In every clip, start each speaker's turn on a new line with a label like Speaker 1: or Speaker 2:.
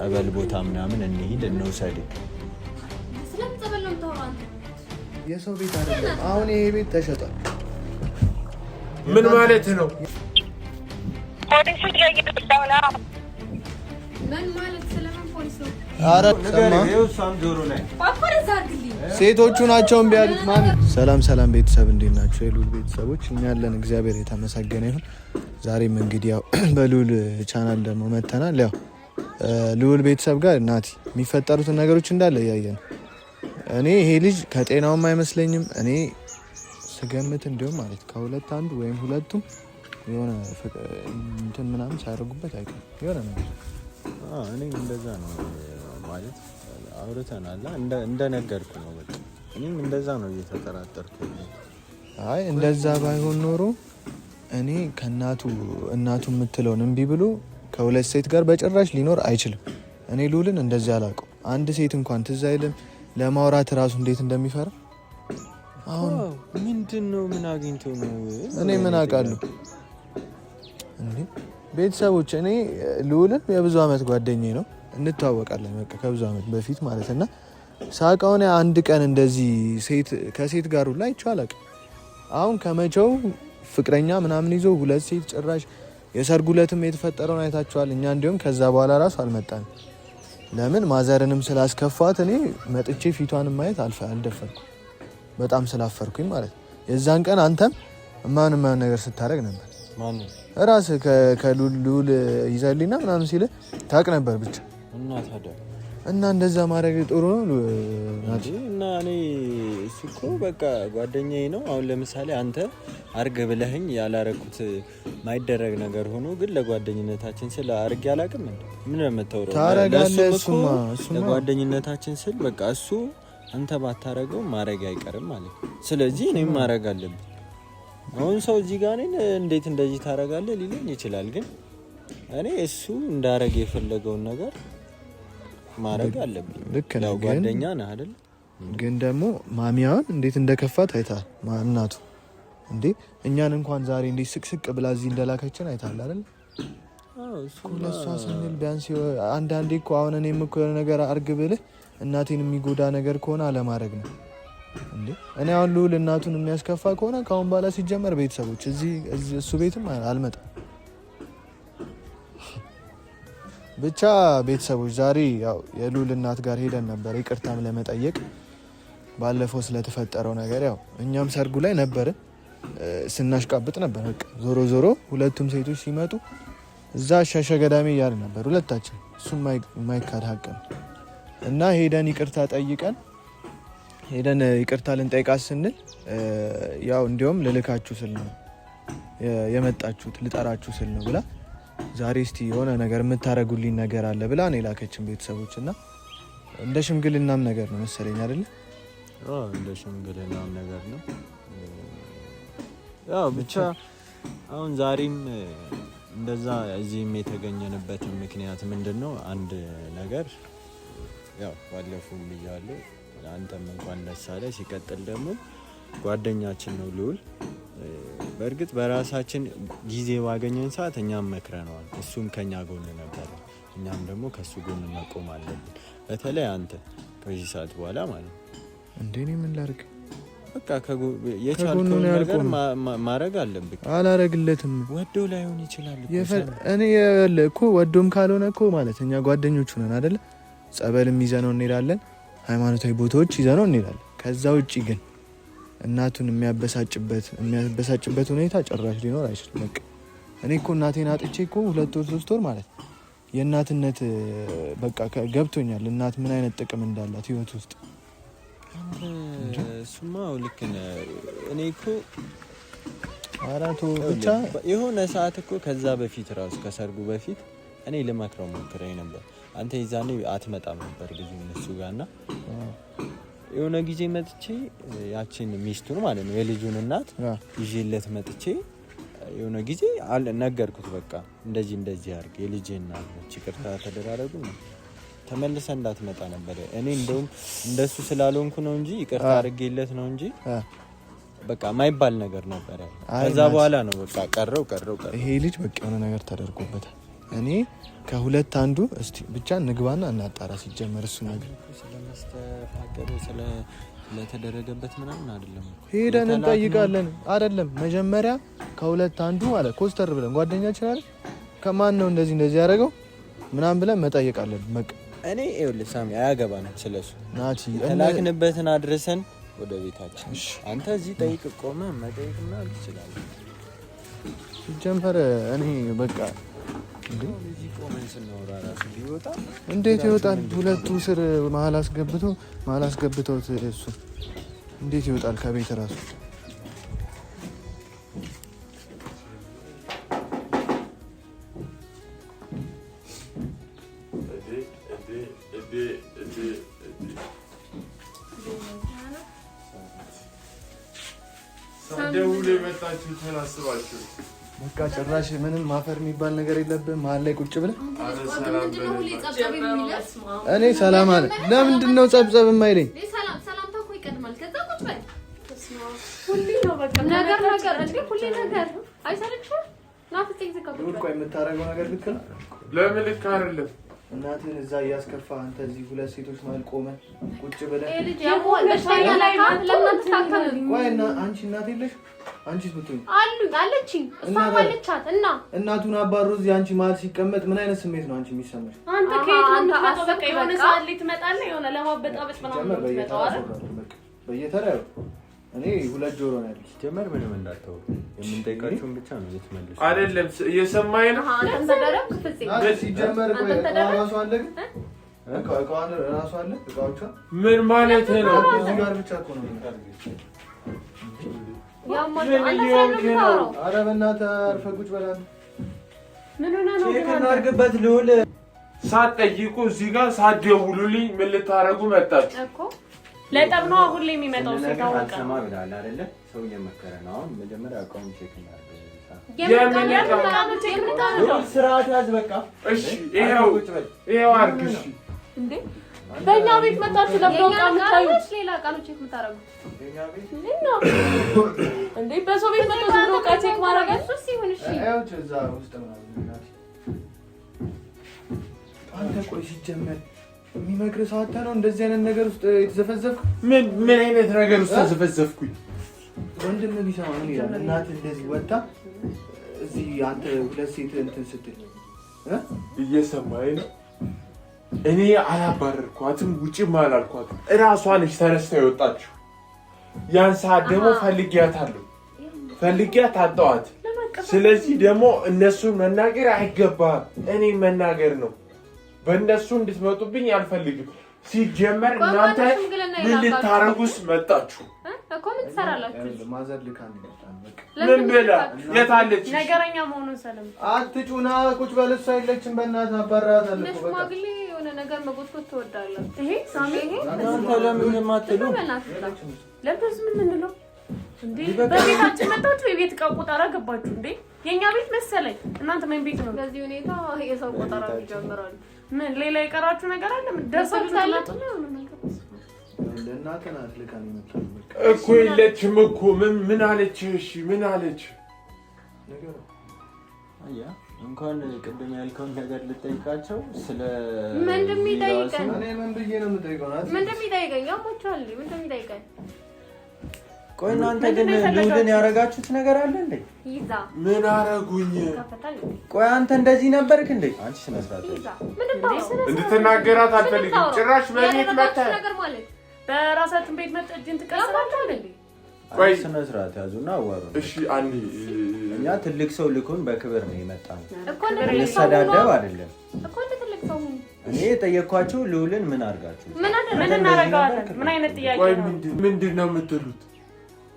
Speaker 1: ጸበል ቦታ ምናምን እንሂድ እንውሰድ።
Speaker 2: ስለምን ጸበል ነው የምታወራው?
Speaker 3: የሰው ቤት አይደለም። አሁን ይሄ ቤት ተሸጧል።
Speaker 4: ምን ማለት ነው?
Speaker 2: ፖሊስ እየጠበቀው ነው። ምን ማለት ስለምን ፖሊስ ነው?
Speaker 3: አረ ሴቶቹ ናቸው እምቢ ያሉት ማለት። ሰላም ቤተሰብ እንዴት ናችሁ? የሉል ቤተሰቦች እኛ ያለን እግዚአብሔር የተመሰገነ ይሁን። ዛሬም እንግዲህ ያው በሉል ቻናል ደግሞ መተናል። ያው ሉል ቤተሰብ ጋር ናቲ የሚፈጠሩትን ነገሮች እንዳለ እያየን እኔ ይሄ ልጅ ከጤናውም አይመስለኝም። እኔ ስገምት እንዲሁም ማለት ከሁለት አንዱ ወይም ሁለቱም የሆነ እንትን ምናምን ሳያደርጉበት አይቀርም የሆነ ነገር።
Speaker 1: እኔ እንደዛ ነው ማለት አውርተናል። እንደነገርኩ ነው በቃ እኔም እንደዛ ነው እየተጠራጠርኩ።
Speaker 3: አይ እንደዛ ባይሆን ኖሮ እኔ እናቱ የምትለውን እምቢ ብሎ ከሁለት ሴት ጋር በጭራሽ ሊኖር አይችልም። እኔ ሉልን እንደዚህ አላውቀው። አንድ ሴት እንኳን ትዝ አይልም። ለማውራት ራሱ እንዴት እንደሚፈራ አሁን
Speaker 1: ምንድነው? ምን አግኝቶ ነው?
Speaker 3: እኔ ምን አውቃለሁ እንዴ? ቤተሰቦች እኔ ሉልን የብዙ አመት ጓደኛዬ ነው፣ እንተዋወቃለን በቃ ከብዙ አመት በፊት ማለት እና ሳውቀው አንድ ቀን እንደዚህ ከሴት ጋር ሁላ አይቼው አላውቅም። አሁን ከመቼው ፍቅረኛ ምናምን ይዞ ሁለት ሴት ጭራሽ የሰርጉ ዕለትም የተፈጠረውን አይታችኋል። እኛ እንዲሁም ከዛ በኋላ ራሱ አልመጣንም። ለምን ማዘርንም ስላስከፋት እኔ መጥቼ ፊቷንም ማየት አልደፈርኩም፣ በጣም ስላፈርኩኝ ማለት ነው። የዛን ቀን አንተም ማን ነገር ስታደርግ ነበር።
Speaker 1: ማን
Speaker 3: ራስህ ከሉል ይዘልኝና ምናምን ሲል ታውቅ ነበር ብቻ እና እንደዛ ማድረግ ጥሩ ነው ናቲ።
Speaker 1: እና እኔ እሱ እኮ በቃ ጓደኛዬ ነው። አሁን ለምሳሌ አንተ አርግ ብለህኝ ያላረኩት ማይደረግ ነገር ሆኖ ግን ለጓደኝነታችን ስል አርግ ያላቅም እንዴ? ምን የምታወራው?
Speaker 3: ታረጋለህ። እሱማ
Speaker 1: ለጓደኝነታችን ስል በቃ እሱ አንተ ባታረገው ማረግ አይቀርም ማለት ነው። ስለዚህ እኔም ማረግ አለብኝ። አሁን ሰው እዚህ ጋር እኔን እንዴት እንደዚህ ታረጋለህ ሊለኝ ይችላል። ግን እኔ እሱ እንዳረግ የፈለገውን ነገር ማረግ አለብኝ። ያው ጓደኛ ነህ አይደል?
Speaker 3: ግን ደግሞ ማሚያውን እንዴት እንደከፋት አይታል። እናቱ እንዴ እኛን እንኳን ዛሬ እንዴት ስቅስቅ ብላ እዚህ እንደላከችን አይታል አይደል? እሱ ለሷ ስንል ቢያንስ አንዳንዴ እኮ አሁን እኔም እኮ የሆነ ነገር አርግ ብልህ እናቴን የሚጎዳ ነገር ከሆነ አለማድረግ ነው እንዴ። እኔ አሁን ሉል እናቱን የሚያስከፋ ከሆነ ካሁን በኋላ ሲጀመር ቤተሰቦች እዚህ እሱ ቤትም አልመጣም። ብቻ ቤተሰቦች ዛሬ ያው የሉል እናት ጋር ሄደን ነበር ይቅርታም ለመጠየቅ ባለፈው ስለተፈጠረው ነገር። ያው እኛም ሰርጉ ላይ ነበርን ስናሽቃብጥ ነበር። በቃ ዞሮ ሁለቱም ሴቶች ሲመጡ እዛ ሻሸ ገዳሜ እያልን ነበር ሁለታችን። እሱም የማይካድ ሀቅ ነው። እና ሄደን ይቅርታ ጠይቀን ሄደን ይቅርታ ልንጠይቃት ስንል ያው እንዲያውም ልልካችሁ ስል ነው የመጣችሁት ልጠራችሁ ስል ነው ብላ ዛሬ እስቲ የሆነ ነገር የምታረጉልኝ ነገር አለ ብላ ነው የላከችን ቤተሰቦች። እና እንደ ሽምግልናም ነገር ነው መሰለኝ አይደል?
Speaker 1: እንደ ሽምግልናም ነገር ነው። ያው ብቻ አሁን ዛሬም እንደዛ እዚህም የተገኘንበት ምክንያት ምንድነው? አንድ ነገር ያው ባለፈው ብያለሁ፣ አንተም እንኳን ደስ አለ። ሲቀጥል ደግሞ ጓደኛችን ነው ሉል። በእርግጥ በራሳችን ጊዜ ባገኘን ሰዓት እኛም መክረነዋል። እሱም ከኛ ጎን ነበር፣ እኛም ደግሞ ከሱ ጎን መቆም አለብን። በተለይ አንተ ከዚህ ሰዓት በኋላ ማለት ነው
Speaker 3: እንዴ እኔ ምን ላድርግ?
Speaker 1: በቃ የቻልከውን ነገር ማድረግ አለብህ።
Speaker 3: አላረግለትም።
Speaker 1: ወዶ ላይሆን ይችላል
Speaker 3: እኔ እኮ ወዶም ካልሆነ እኮ ማለት እኛ ጓደኞቹ ነን አይደለ? ጸበልም ይዘነው እንሄዳለን፣ ሃይማኖታዊ ቦታዎች ይዘነው እንሄዳለን። ከዛ ውጪ ግን እናቱን የሚያበሳጭበት ሁኔታ ጭራሽ ሊኖር አይችልም። በቃ እኔ እኮ እናቴን አጥቼ እኮ 2 ወር 3 ወር ማለት የእናትነት በቃ ገብቶኛል። እናት ምን አይነት ጥቅም እንዳላት ህይወት ውስጥ
Speaker 1: እሱማ ልክ ነህ። እኔ እኮ
Speaker 3: አራቱ ብቻ
Speaker 1: የሆነ ሰዓት እኮ ከዛ በፊት ራሱ ከሰርጉ በፊት እኔ ልመክረው ሞክሬ ነበር። አንተ ይዛኔ አትመጣም ነበር ብዙ እነሱ ጋርና የሆነ ጊዜ መጥቼ ያችን ሚስቱን ማለት ነው የልጁን እናት ይዤለት መጥቼ የሆነ ጊዜ ነገርኩት። በቃ እንደዚህ አድርግ የልጄን እናት ይቅርታ ተደራረጉ ነው ተመልሰ እንዳትመጣ ነበር። እኔ እንደውም እንደሱ ስላልሆንኩ ነው እንጂ ይቅርታ አድርጌለት ነው እንጂ በቃ ማይባል ነገር ነበር። ከዛ በኋላ ነው በቃ ቀረው።
Speaker 3: ይሄ ልጅ በቃ የሆነ ነገር ተደርጎበታል። እኔ ከሁለት አንዱ እስቲ ብቻ ንግባና እናጣራ። ሲጀመር እሱ ነገር
Speaker 1: ስለመስተፋቀሩ ስለተደረገበት ምናምን አይደለም።
Speaker 3: ሄደን እንጠይቃለን አይደለም። መጀመሪያ ከሁለት አንዱ ማለት ኮስተር ብለን ጓደኛችን አይደል ከማን ነው እንደዚህ ያደረገው ምናምን ብለን መጠየቅ አለብን። በቃ
Speaker 1: እኔ ይኸውልህ ሳሚ አያገባንም ስለሱ።
Speaker 3: ናቲ
Speaker 1: ተላክንበትን አድርሰን ወደ ቤታችን። አንተ እዚህ ጠይቅ ቆመ መጠየቅና ትችላለህ።
Speaker 3: ሲጀመር እኔ በቃ
Speaker 1: እዚህ ቆመን ስናወራ ራሱ ቢወጣ
Speaker 3: እንዴት ይወጣል? ሁለቱ ስር መሀል አስገብተውት እሱ እንዴት ይወጣል ከቤት ራሱ?
Speaker 4: ደውል የመጣችሁ ተናስባችሁ
Speaker 3: በቃ ጭራሽ ምንም ማፈር የሚባል ነገር የለብን። መሀል ላይ ቁጭ ብለን እኔ ሰላም አለ። ለምንድን ነው ጸብጸብ የማይለኝ?
Speaker 2: ሰላምታ እኮ ይቀድማል። ከዛ ቁጭ በል ሁሌ ነው በቃ ነገር እንዴ ሁሌ ነገር አይሰለችም? ናፍጤ ዘካው
Speaker 3: ቆይ የምታረገው ነገር ልክ ነው።
Speaker 4: ለምን ልክ አይደለም?
Speaker 3: እናትህን እዛ እያስከፋ አንተ እዚህ ሁለት ሴቶች መሀል ቆመን ቁጭ ብለን
Speaker 2: ልጅ ያሞል በሽተኛ ላይ ለምን ተሳከለ?
Speaker 3: ቆይ እና አንቺ እናት የለሽ? አንቺስ ብትሆኚ
Speaker 2: አለችኝ እሷ አለቻት እና
Speaker 3: እናቱን አባሮ እዚህ አንቺ መሀል ሲቀመጥ ምን አይነት ስሜት ነው አንቺ የሚሰማሽ?
Speaker 2: አንተ ከየት ነው የምትመጣው? በቃ የሆነ ሰዓት ላይ ትመጣለህ፣ የሆነ ለማበጣበጥ ምናምን ነው የምትመጣው አይደል?
Speaker 3: በየተራው እኔ ሁለት ጆሮ ነው ያለሽ።
Speaker 1: ጀመር ምንም እንዳታው የምንጠይቃችሁን ብቻ ነው የምትመልሱ
Speaker 4: አይደለም። እየሰማኸኝ ነው?
Speaker 2: አንተ ተደረክ ፍጽ
Speaker 3: ሲጀመር ራሱ አለ ግን እቃዋን ራሱ አለ እቃዎቿ
Speaker 4: ምን ማለት ነው?
Speaker 3: እዚህ ጋር ብቻ እኮ ነው ኧረ በእናትህ አርፈህ ቁጭ በላት።
Speaker 2: ምን ሆነ ነው
Speaker 1: ቼክ እናድርግበት። ልውል
Speaker 4: ሳትጠይቁ እዚህ ጋር ሳትደውሉልኝ ምን ልታረጉ መጣችሁ
Speaker 2: እኮ? ለጠብ ነው አሁን ላይ የሚመጣው ሲታወቅ
Speaker 1: ሰማ ብላል አይደለ? ሰው እየመከረ ነው። አሁን መጀመሪያ አቋም ቼክ እናድርግ። ስርዓት ያዝ በቃ።
Speaker 4: እሺ ይሄው አድርግ። እሺ
Speaker 2: እንዴ በእኛ ቤት መጣችሁ ለብለው ቃምታዩት ሌላ ቃሉ ቼክ የምታረጉት
Speaker 1: በእኛ ቤት
Speaker 2: ነው እንዴ? በሰው ቤት መጣችሁ ብለው ቃ ቼክ ማድረግ እሱ ሲሆን እሺ
Speaker 3: አይውጭ እዛ ውስጥ ነው አንተ ቆይ ሲጀመር የሚመክር ሰው አታ ነው እንደዚህ አይነት ነገር ውስጥ የተዘፈዘፍኩ?
Speaker 4: ምን አይነት ነገር ውስጥ ተዘፈዘፍኩኝ?
Speaker 3: ወንድም ቢሰማ ምን ይላል? እናት እንደዚህ ወጣ እዚህ አንተ ሁለት ሴት እንትን ስትል
Speaker 4: እየሰማኸኝ ነው? እኔ አላባረርኳትም፣ ውጪም አላልኳትም። እራሷ ነች ተነስታ የወጣችው። ያን ሰዓት ደግሞ ፈልጊያት አጣኋት። ስለዚህ ደግሞ እነሱን መናገር አይገባም፣ እኔ መናገር ነው። በእነሱ እንድትመጡብኝ አልፈልግም። ሲጀመር እናንተ ምን ልታረጉስ መጣችሁ?
Speaker 2: እኮ ምን ትሰራላችሁ?
Speaker 3: ማዘር ልካን ይመጣል። በቃ
Speaker 4: ምን ብላ የታለች?
Speaker 2: ነገረኛ መሆኑን ሰለም
Speaker 3: አትጩና ቁጭ በል። እሷ የለችም። በእናትህ አባራታለሁ እኮ በቃ።
Speaker 2: ሽማግሌ የሆነ ነገር መጎትጎት ትወዳለህ። ይሄ ሳሚ ይሄ
Speaker 1: እናንተ ለምን የማትሉ
Speaker 2: ለብስ ምን እንለው እንዴ? በቤታችን መጣችሁ የቤት ዕቃ ቆጠራ ገባችሁ እንዴ? የኛ ቤት መሰለኝ። እናንተ ምን ቤት ነው? በዚህ ሁኔታ የሰው ቆጠራ ይጀምራሉ። ምን ሌላ የቀራችሁ ነገር አለ? ምን ደርሳችሁ ታላጡ ነው ነገር
Speaker 3: ለእናትህ ናት ልካን ይመጣል
Speaker 4: እኮ። የለችም እኮ ምን አለች? እሺ ምን አለች?
Speaker 3: ነገር
Speaker 1: አያ እንኳን ቅድም ያልከውን ነገር ልጠይቃቸው ስለ
Speaker 2: ምን እንደሚጠይቀኝ
Speaker 3: እኔ ምን ብዬ ነው የምጠይቀው? ናት
Speaker 2: ምን እንደሚጠይቀኝ አሞቻል ምን እንደሚጠይቀኝ።
Speaker 1: ቆይ እናንተ ግን ልውልን ያረጋችሁት ነገር አለ እንዴ?
Speaker 2: ይዛ
Speaker 4: ምን አረጉኝ?
Speaker 1: ቆይ አንተ እንደዚህ ነበርክ እንዴ? አንቺ ስነስርዓት
Speaker 4: እንድትናገራት አልፈልግም። ጭራሽ በቤት መጣ
Speaker 2: ነገር ማለት በራሳችን ቤት መጣ እጅን ትቀስራችሁ እንዴ?
Speaker 1: ቆይ ስነስርዓት ያዙና አዋሩ።
Speaker 4: እሺ አንዴ
Speaker 1: እኛ ትልቅ ሰው ልኩን በክብር ነው የመጣነው
Speaker 2: እኮ እንደዚህ
Speaker 1: ልሰዳደብ አይደለም
Speaker 2: እኮ ትልቅ ሰው
Speaker 1: እኔ የጠየኳችሁ ልውልን ምን አድርጋችሁ
Speaker 2: ምን እናረጋለን? ምን አይነት ጥያቄ ነው?
Speaker 4: ምንድን ነው የምትሉት?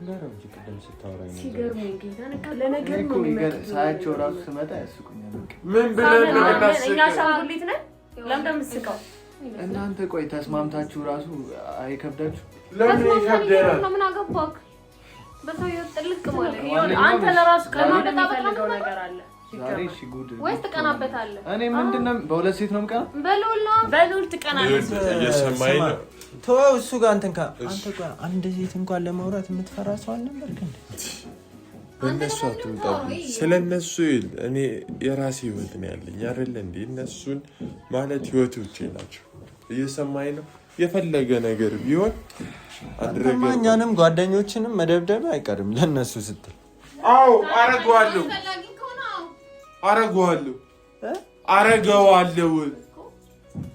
Speaker 1: ጋራውጂ ቅድም ስታወራኝ ነበር።
Speaker 2: ሲገርመኝ ጌታን ለነገር ነው
Speaker 3: የሚመጣው። ሳያቸው ራሱ ስመጣ ያስቁኛል።
Speaker 4: ምን ብለን ነው እናስቀው?
Speaker 2: እኛ ሻንጉሊት ነን። ለምን እንደምትስቀው?
Speaker 3: እናንተ ቆይ ተስማምታችሁ ራሱ አይከብዳችሁ?
Speaker 4: ለምን ይከብዳል?
Speaker 2: ምን አገባክ? በሰው ጥልቅ ማለት ነው። አንተ ለራሱ ከማበጣበጣው ነገር አለ።
Speaker 3: ዛሬ እሺ ጉድ
Speaker 2: ወይስ ትቀናበታለህ?
Speaker 3: እኔ ምንድነው በሁለት ሴት ነው የምቀናው?
Speaker 2: በሉል ትቀናለህ።
Speaker 4: እየሰማኸኝ ነው?
Speaker 1: ተወው እሱ ጋር አንተ ጋር አንድ ሴት እንኳን ለማውራት የምትፈራ ሰው አልነበርክ እንዴ?
Speaker 4: በእነሱ አትውጣብኝ። ስለነሱ እኔ የራሴ ህይወት ነው ያለኝ አይደለ እንዴ? እነሱን ማለት ህይወቶቼ ናቸው። እየሰማኝ ነው። የፈለገ ነገር ቢሆን አድርገን
Speaker 1: እኛንም ጓደኞችንም መደብደብ አይቀርም ለነሱ ስትል።
Speaker 4: አዎ አረገዋለሁ።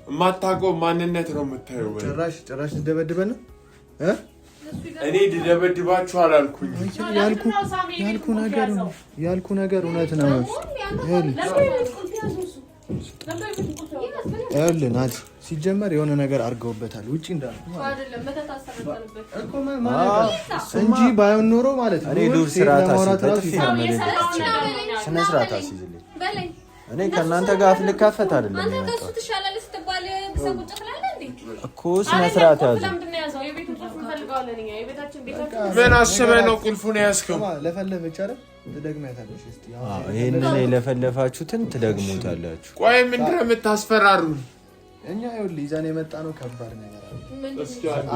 Speaker 4: የማታውቀው ማንነት ነው የምታየው።
Speaker 3: ጭራሽ ልደበድበን ነው?
Speaker 4: እኔ ልደበድባችሁ አላልኩኝ።
Speaker 3: ያልኩ ነገር እውነት ነው። ይኸውልህ ናቲ፣ ሲጀመር የሆነ ነገር አድርገውበታል። ውጪ እንዳልኩ እንጂ ባይሆን ኖሮ ማለት ነው።
Speaker 1: ስነ ስርዓት አስይዝልኝ። እኔ ከእናንተ ጋር አፍ ልካፈት አይደለም እኮ። ስነ ስርዓት ያዘ።
Speaker 4: ምን አስበህ ነው ቁልፉን ያዝከው?
Speaker 3: ለፈለፈች አይደል? ትደግሚያታለሽ። እስቲ
Speaker 1: ይሄንን የለፈለፋችሁትን ትደግሙታላችሁ።
Speaker 4: ቆይ ምንድን ነው የምታስፈራሩን?
Speaker 3: እኛ ይኸውልህ ይዘን የመጣ ነው ከባድ ነገር አለ።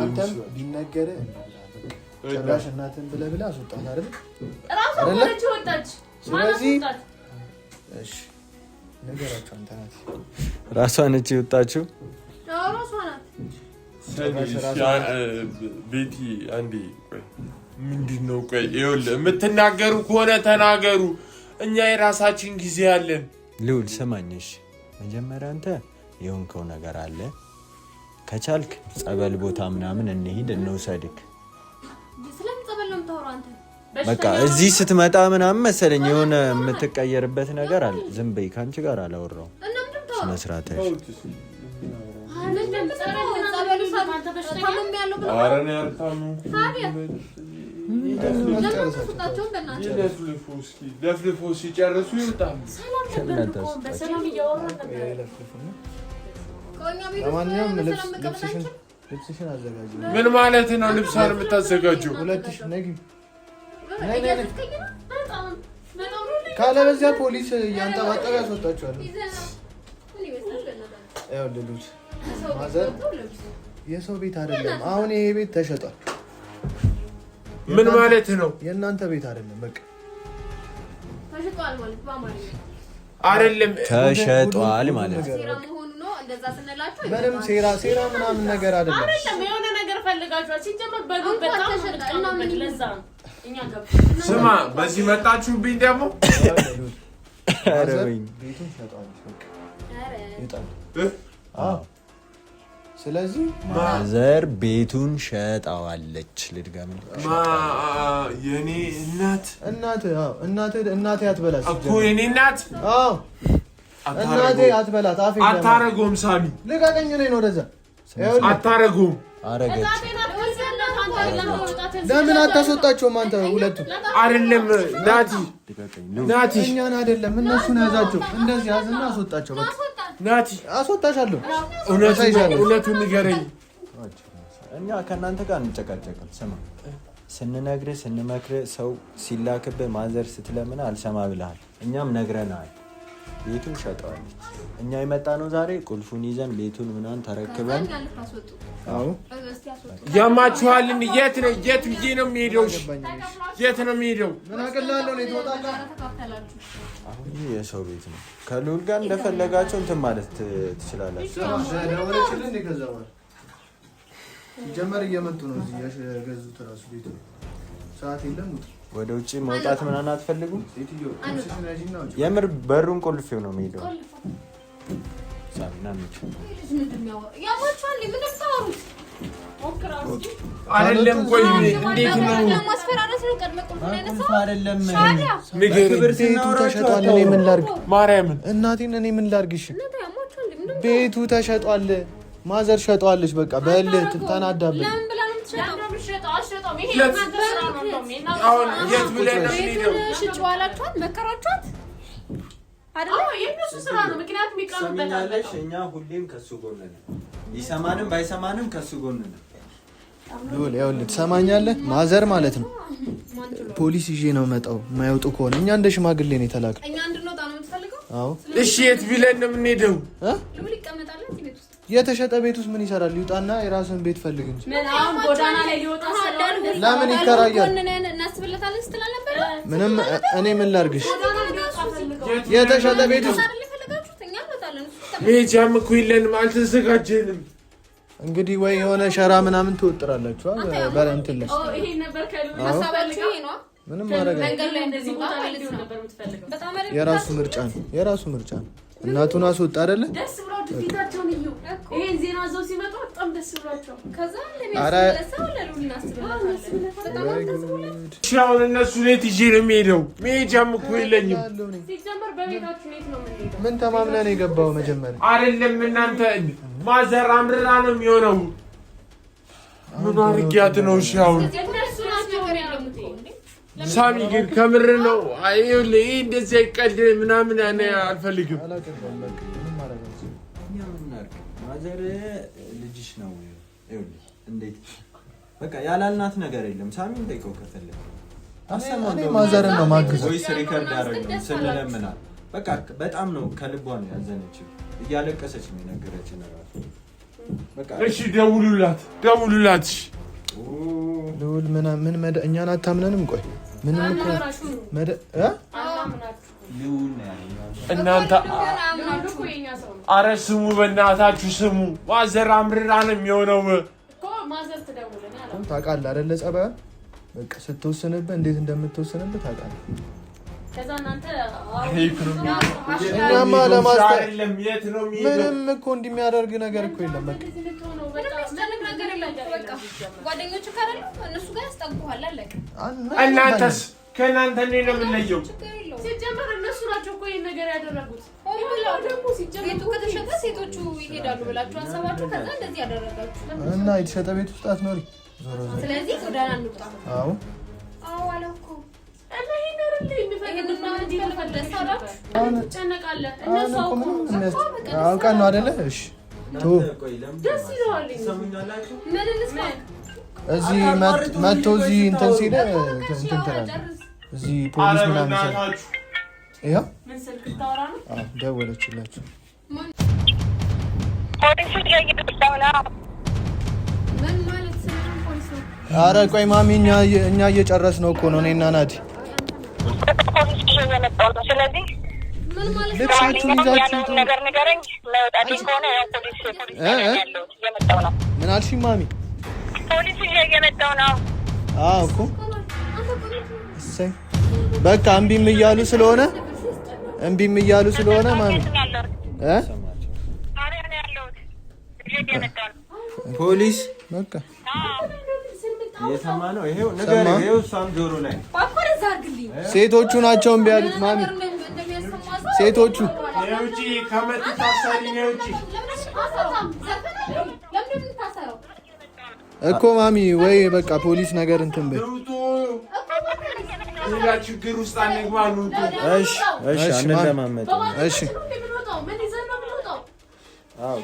Speaker 3: አንተም ቢነገርህ ጭራሽ እናትን ብለህ አስወጣት አይደል? ስለዚህ እሺ ነገራችሁ አንተ ናት።
Speaker 1: ራሷ ነች የወጣችው።
Speaker 4: ቤቲ አንዴ ምንድን ነው? ቆይ ይኸውልህ የምትናገሩ ከሆነ ተናገሩ። እኛ የራሳችን ጊዜ አለን።
Speaker 1: ልውል ስማኝሽ፣ መጀመሪያ አንተ የሆንከው ነገር አለ። ከቻልክ ጸበል ቦታ ምናምን እንሂድ እንውሰድክ። በቃ እዚህ ስትመጣ ምናምን መሰለኝ የሆነ የምትቀየርበት ነገር አለ። ዝም በይ፣ ከአንቺ ጋር አላወራሁም። ስነ ስርዓት ያዥ።
Speaker 4: ለፍልፎ ሲጨርሱ ይወጣሉ።
Speaker 3: ልብስሽን አዘጋጅ።
Speaker 4: ምን ማለት ነው? ልብሷን የምታዘጋጀው
Speaker 3: ካለበዚያ ፖሊስ እያንጠባጠበ ያስወጣችኋል። ማዘር የሰው ቤት አይደለም። አሁን ይሄ ቤት ተሸጧል።
Speaker 4: ምን ማለት ነው?
Speaker 3: የእናንተ ቤት አይደለም። በቃ
Speaker 4: አይደለም
Speaker 1: ተሸጧል ማለት ነው።
Speaker 3: ምንም ሴራ ምናምን ነገር አይደለም።
Speaker 2: የሆነ ነገር ፈልጋችኋል። ሲጀመር
Speaker 4: ስማ፣ በዚህ መጣችሁብኝ ደግሞ።
Speaker 3: ቤቱን ሸጠዋለች። ስለዚህ
Speaker 1: ማዘር ቤቱን ሸጣዋለች። ልድገምልሽ፣
Speaker 4: የኔ
Speaker 3: እናቴ አትበላት
Speaker 4: እኮ የኔ እናት።
Speaker 3: አዎ እናቴ አትበላት።
Speaker 4: አታረገውም። ሳሚ
Speaker 3: ልቀቀኝ። ነኝ ወደዛ።
Speaker 4: አታረገውም።
Speaker 1: አረገች።
Speaker 3: ለምን አታስወጣቸውም? አንተ ሁለቱ
Speaker 4: አይደለም ናቲ፣
Speaker 3: እኛን አይደለም እነሱን ያዛቸው። እንደዚህ ያዝና አስወጣቸው። በቃ
Speaker 4: ናቲ፣
Speaker 3: አስወጣሻለሁ።
Speaker 4: እውነቱን ንገረኝ።
Speaker 1: እኛ ከእናንተ ጋር እንጨቃጨቅም። ስማ፣ ስንነግርህ ስንመክርህ ሰው ሲላክብህ ማዘር ስትለምን አልሰማ ብለሃል። እኛም ነግረናል። ቤቱን ሸጠዋለች። እኛ የመጣ ነው ዛሬ ቁልፉን ይዘን ቤቱን ምናምን ተረክበን።
Speaker 3: አዎ
Speaker 4: ያማችኋልን? የት ብዬ ነው የሚሄደው? የት ነው የሚሄደው?
Speaker 3: ምን አቀላለሁ ነው የተወጣጣ።
Speaker 1: አሁን ይህ የሰው ቤት ነው። ከልዑል ጋር እንደፈለጋቸው እንትን ማለት ትችላላችሁ።
Speaker 3: ደወለችልን። ከዛ በኋላ ጀመር እየመጡ ነው እዚህ የገዙት እራሱ ቤቱ ሰዓት የለም።
Speaker 1: ወደ ውጭ መውጣት ምናምን አትፈልጉም? የምር በሩን ቆልፌው ነው የሚሄደው።
Speaker 4: አይደለም ቆይ፣ እንዴት ነው
Speaker 3: ቤቱ ተሸጧል። እኔ ምን ላድርግ?
Speaker 4: ማርያምን
Speaker 3: እናቴን እኔ ምን ላድርግ? እሺ ቤቱ ተሸጧል። ማዘር ሸጧለች። በቃ በእልህ ተናዳብን።
Speaker 4: አሁን የት ብለን ነው የምንሄደው?
Speaker 2: ሽጭዋላችኋት፣ መከራችኋት አይደል? የእነሱ ስራ ነው። ምክንያቱም ይቀርብበታለሽ።
Speaker 1: እኛ ሁሌም ከሱ ጎን ነን። ይሰማንም ባይሰማንም ከሱ ጎን ነን።
Speaker 3: ይኸውልህ ትሰማኛለህ? ማዘር ማለት ነው ፖሊስ ይዤ ነው መጣው። የማይወጡ ከሆነ እኛ እንደ ሽማግሌ ነው የተላከው።
Speaker 2: እኛ እንድንወጣ ነው የምትፈልገው?
Speaker 3: አዎ።
Speaker 4: እሺ የት ብለን ነው የምንሄደው?
Speaker 2: ልዑል ይቀመጣል እዚህ ቤት ውስጥ።
Speaker 3: የተሸጠ ቤት ውስጥ ምን ይሰራል? ይውጣና የራስን ቤት ፈልግ እንጂ
Speaker 2: ምን አሁን ጎዳና ላይ ሊወጣ ስለሆነ
Speaker 3: ለምን ይከራያል?
Speaker 2: እናስብለታለን ስትላ ነበር።
Speaker 3: ምንም እኔ ምን ላድርግሽ? የተሸጠ ቤት ውስጥ
Speaker 4: መሄጃም እኮ የለንም፣ አልተዘጋጀንም።
Speaker 3: እንግዲህ ወይ የሆነ ሸራ ምናምን ትወጥራላችሁ በእንትን ላይ
Speaker 2: ይሄ ነበር ከሀሳባችሁ ይሄ ነው።
Speaker 3: ምንም ማድረግ የራሱ ምርጫ ነው፣ የራሱ ምርጫ ነው። እናቱን አስወጣ አይደለ?
Speaker 2: ደስ ብሏቸው ፊታቸውን እዩ። ይሄን ዜና ዘው ሲመጡ በጣም ደስ ብሏቸው ከዛ
Speaker 4: አሁን እነሱ ቤት ይዤ ነው የሚሄደው። መሄጃም እኮ የለኝም።
Speaker 2: ሲጀመር በቤታችሁ ቤት ነው የምንሄደው።
Speaker 3: ምን ተማምነን የገባው መጀመሪያ
Speaker 4: አይደለም። እናንተ ማዘር አምርራ ነው የሚሆነው። ምን አድርጊያት ነው? እሺ አሁን
Speaker 2: እነሱ ናቸው የሚያደርጉት።
Speaker 4: ሳሚ ግን ከምር ነው። አይውልህ ይሄ እንደዚህ አይቀልድ ምናምን እኔ አልፈልግም።
Speaker 1: ማዘር ልጅሽ ነው። ይኸውልህ እንዴት በቃ ያላልናት ነገር የለም። ሳሚን ጠይቀው ከፈለገ
Speaker 3: እኔ ማዘርን ነው ማግዘው።
Speaker 1: ቮይስ ሪከርድ አደረግን ስለለምናል። በቃ በጣም ነው ከልቧ ነው ያዘነችው። እያለቀሰች ነው የነገረችን እራሱ። በቃ
Speaker 4: እሺ ደውሉላት፣ ደውሉላት።
Speaker 3: ልውል ምን እኛን አታምነንም? ቆይ ምንም እኮ
Speaker 4: እናንተ ኧረ ስሙ፣ በእናታችሁ ስሙ። ማዘር አምርራ ነው የሚሆነው
Speaker 2: እኮ ማዘር ትደውልና
Speaker 3: ታውቃለህ አይደለ? ጸባዩን በቃ ስትወስንብህ እንዴት እንደምትወስንብህ ታውቃለህ።
Speaker 2: ከዛ እናንተ
Speaker 3: እኛማ ለማስተር
Speaker 4: የት ነው
Speaker 3: ምንም እኮ እንደሚያደርግ ነገር እኮ የለም። በቃ
Speaker 2: ጓደኞቹ ካረሉ እነሱ ጋር ያስጠጉሃል። አለቀ።
Speaker 4: እናንተስ ከእናንተ እንዴት ነው የምንለየው?
Speaker 2: ሲጀመር እነሱ ናቸው እኮ ይሄን ነገር ያደረጉት። ደግሞ ሲጀመር ቤቱ ከተሸጠ ሴቶቹ ይሄዳሉ ብላችሁ አሰባችሁ። ከዛ እንደዚህ ያደረጋችሁ
Speaker 3: እና የተሸጠ ቤት ውስጥ አትኖሪ። ዞሮ ዞሮ
Speaker 2: ስለዚህ ጎዳና እንውጣ።
Speaker 3: አዎ
Speaker 2: አላልኩ እና ይሄን አይደል የሚፈልጉት ነው እንዴ? ተፈለሰ ጨነቃለህ። እነሱ
Speaker 3: አውቀን ነው አይደለ? እሺ
Speaker 2: ደስ ይለዋል። ምን እንስማ
Speaker 3: እዚህ መጥቶ እዚህ እንትን ሲል እንትን ትላለህ። እዚህ ፖሊስ ምናምን ሲል ይኸው
Speaker 2: ምን ስልክ ታወራ ነው?
Speaker 3: አዎ ደወለችላችሁ።
Speaker 2: ምን ማለት ስልክ ፖሊስ ነው?
Speaker 3: ኧረ ቆይ ማሚ እኛ እየጨረስ ነው እኮ ነው እኔና ናዲ። ልብሳችሁን ይዛችሁ
Speaker 5: ነገር ንገረኝ። መውጣትሽ ከሆነ ያው ፖሊስ እየመጣሁ ነው።
Speaker 3: ምን አልሽኝ ማሚ?
Speaker 5: ፖሊስ እየመጣሁ ነው።
Speaker 3: አዎ እኮ እሰይ በቃ እምቢም እያሉ ስለሆነ ማሚ
Speaker 1: ፖሊስ
Speaker 3: በቃ
Speaker 1: እየሰማ ነው። ይሄው ነገር ይሄው ሳም ጆሮ ላይ
Speaker 3: ሴቶቹ ናቸው እምቢ ያሉት ማሚ። ሴቶቹ
Speaker 4: ነውጪ ከመጡ ታሳሪ ነውጪ
Speaker 3: እኮ ማሚ ወይ በቃ ፖሊስ ነገር እንትን በይ።
Speaker 4: ሌላ ችግር ውስጥ አንግባ ነው።
Speaker 1: እሺ እሺ አንለማመጥ።
Speaker 3: እሺ
Speaker 1: አዎ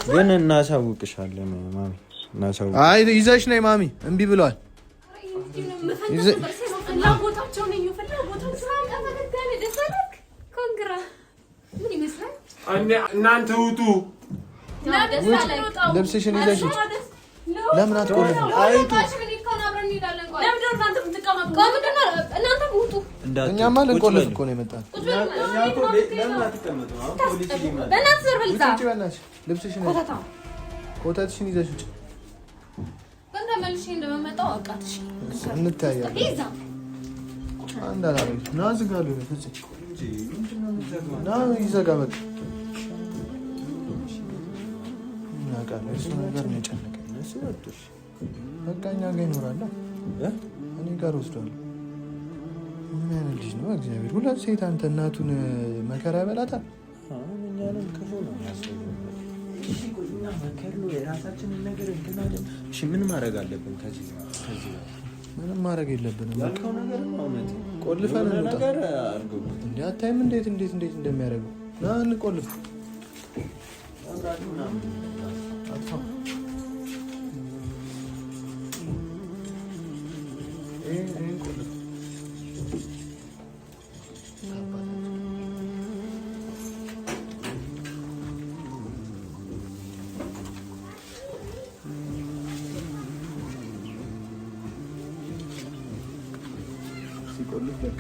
Speaker 1: ግን እናሳውቅሻለን ማሚ እናሳውቅ።
Speaker 3: አይ ይዘሽ ነይ ማሚ። እምቢ ብለዋል።
Speaker 4: እናንተ ውጡ።
Speaker 3: ልብስሽን ይዘሽ ለምን አትቆልፊም? እኛማ ልንቆልፍ እኮ ነው የመጣን። ልብስሽን ኮተትሽን ይዘሽ ውጭ። እንታያለን። ና ዝጋ ና ይዘጋ በቃ እሱ ነገር ነው የጨነቀኝ። በቃ እኛ ጋር ይኖራል። እኔ ጋር ወስዷል። ምን አይነት ልጅ ነው? እግዚአብሔር ሁለት ሴት አንተ እናቱን መከራ ያበላታል።
Speaker 1: እኛንም ክፉ ነው ያስፈልጋል። የራሳችንን ነገር እንትናለን። እሺ ምን ማድረግ አለብን? ከዚህ
Speaker 3: ምንም ማድረግ የለብንም።
Speaker 1: ያልከው ነገር ነው እውነት።
Speaker 3: ቆልፈን
Speaker 1: ነገር አድርገው
Speaker 3: እንዴ አታይም? እንዴት እንደሚያደርጉ ና እንቆልፍ። ቁልፍ በቃ